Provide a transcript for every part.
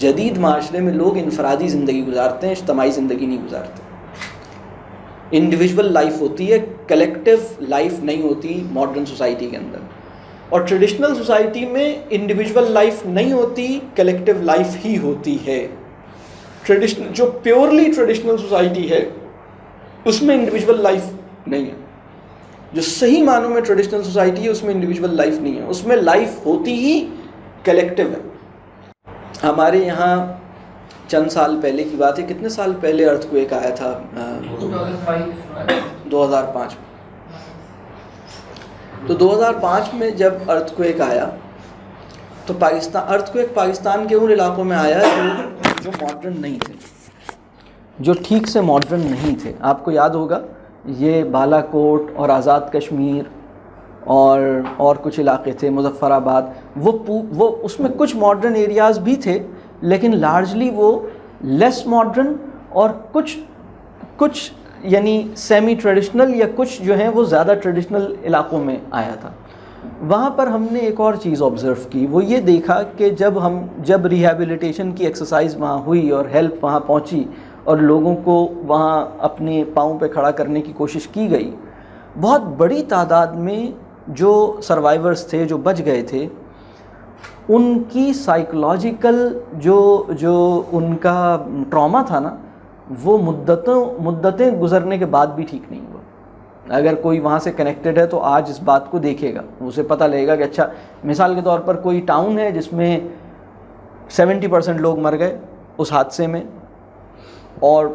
جدید معاشرے میں لوگ انفرادی زندگی گزارتے ہیں، اجتماعی زندگی نہیں گزارتے. انڈیویژول لائف ہوتی ہے، کلیکٹیو لائف نہیں ہوتی ماڈرن سوسائٹی کے اندر. اور ٹریڈیشنل سوسائٹی میں انڈیویژول لائف نہیں ہوتی، کلیکٹیو لائف ہی ہوتی ہے. ٹریڈیشنل جو پیورلی ٹریڈیشنل سوسائٹی ہے اس میں انڈیویژول لائف نہیں ہے. جو صحیح معنوں میں ٹریڈیشنل سوسائٹی ہے اس میں انڈیویژول لائف نہیں ہے، اس میں لائف ہوتی ہی کلیکٹیو ہے. ہمارے یہاں چند سال پہلے کی بات ہے، کتنے سال پہلے ارتھ کویک آیا تھا؟ 2005 میں. تو 2005 میں جب ارتھ کویک آیا تو ارتھ کویک پاکستان کے ان علاقوں میں آیا جو ماڈرن نہیں تھے، جو ٹھیک سے ماڈرن نہیں تھے. آپ کو یاد ہوگا یہ بالا کوٹ اور آزاد کشمیر اور کچھ علاقے تھے، مظفر آباد، وہ اس میں کچھ ماڈرن ایریاز بھی تھے لیکن لارجلی وہ لیس ماڈرن، اور کچھ یعنی سیمی ٹریڈیشنل یا کچھ جو ہیں وہ زیادہ ٹریڈیشنل علاقوں میں آیا تھا. وہاں پر ہم نے ایک اور چیز آبزرو کی، وہ یہ دیکھا کہ جب ریہیبلیٹیشن کی ایکسرسائز وہاں ہوئی اور ہیلپ وہاں پہنچی اور لوگوں کو وہاں اپنے پاؤں پہ کھڑا کرنے کی کوشش کی گئی، بہت بڑی تعداد میں جو سروائیورز تھے، جو بچ گئے تھے، ان کی سائیکولوجیکل جو ان کا ٹراما تھا نا، وہ مدتیں گزرنے کے بعد بھی ٹھیک نہیں ہوا. اگر کوئی وہاں سے کنیکٹڈ ہے تو آج اس بات کو دیکھے گا، اسے پتہ لگے گا کہ اچھا مثال کے طور پر کوئی ٹاؤن ہے جس میں 70% لوگ مر گئے اس حادثے میں، اور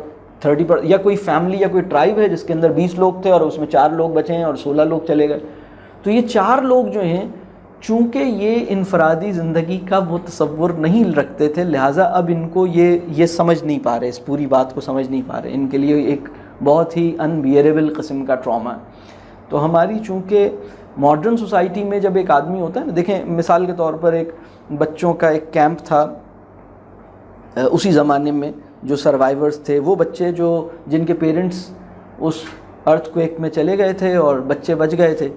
30% یا کوئی فیملی یا کوئی ٹرائب ہے جس کے اندر 20 لوگ تھے اور اس میں 4 لوگ بچے ہیں اور 16 لوگ چلے گئے. تو یہ 4 لوگ جو ہیں چونکہ یہ انفرادی زندگی کا وہ تصور نہیں رکھتے تھے، لہٰذا اب ان کو یہ سمجھ نہیں پا رہے، اس پوری بات کو سمجھ نہیں پا رہے. ان کے لیے ایک بہت ہی انبیئریبل قسم کا ٹراما ہے. تو ہماری چونکہ ماڈرن سوسائٹی میں جب ایک آدمی ہوتا ہے نا، دیکھیں مثال کے طور پر ایک بچوں کا ایک کیمپ تھا اسی زمانے میں، جو سروائیورز تھے وہ بچے جن کے پیرنٹس اس ارتھ کویک میں چلے گئے تھے اور بچے بچ گئے تھے،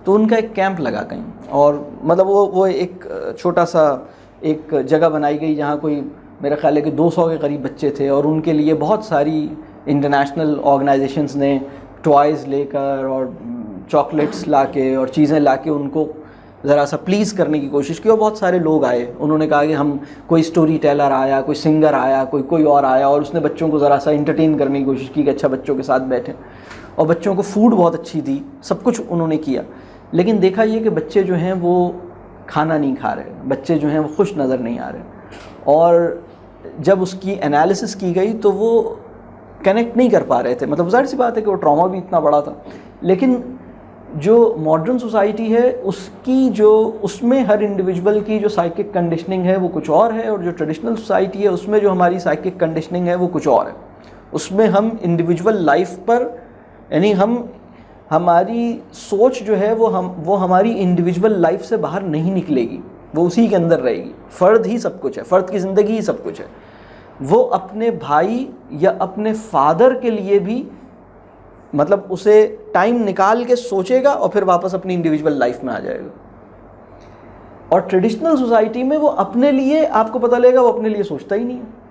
تو ان کا ایک کیمپ لگا کہیں، اور مطلب وہ ایک چھوٹا سا ایک جگہ بنائی گئی جہاں کوئی میرا خیال ہے کہ 200 کے قریب بچے تھے، اور ان کے لیے بہت ساری انٹرنیشنل آرگنائزیشنز نے ٹوائز لے کر اور چاکلیٹس لا کے اور چیزیں لا کے ان کو ذرا سا پلیز کرنے کی کوشش کی. اور بہت سارے لوگ آئے، انہوں نے کہا کہ ہم کوئی اسٹوری ٹیلر آیا، کوئی سنگر آیا، کوئی اور آیا، اور اس نے بچوں کو ذرا سا انٹرٹین کرنے کی کوشش کی کہ اچھا بچوں کے ساتھ بیٹھیں، اور بچوں کو فوڈ بہت اچھی دی، سب کچھ انہوں نے کیا. لیکن دیکھا یہ کہ بچے جو ہیں وہ کھانا نہیں کھا رہے، بچے جو ہیں وہ خوش نظر نہیں آ رہے. اور جب اس کی انالیسس کی گئی تو وہ کنیکٹ نہیں کر پا رہے تھے. مطلب ظاہر سی بات ہے کہ وہ ٹراما بھی اتنا بڑا تھا، لیکن جو ماڈرن سوسائٹی ہے اس میں ہر انڈیویجول کی جو سائیکک کنڈیشننگ ہے وہ کچھ اور ہے، اور جو ٹریڈیشنل سوسائٹی ہے اس میں جو ہماری سائیکک کنڈیشننگ ہے وہ کچھ اور ہے. اس میں ہم انڈیویجول لائف پر یعنی ہماری سوچ جو ہے وہ ہماری انڈیویجول لائف سے باہر نہیں نکلے گی، وہ اسی کے اندر رہے گی. فرد ہی سب کچھ ہے، فرد کی زندگی ہی سب کچھ ہے. وہ اپنے بھائی یا اپنے فادر کے لیے بھی مطلب اسے ٹائم نکال کے سوچے گا اور پھر واپس اپنی انڈیویجول لائف میں آ جائے گا. اور ٹریڈیشنل سوسائٹی میں وہ اپنے لیے، آپ کو پتہ لے گا، وہ اپنے لیے سوچتا ہی نہیں ہے.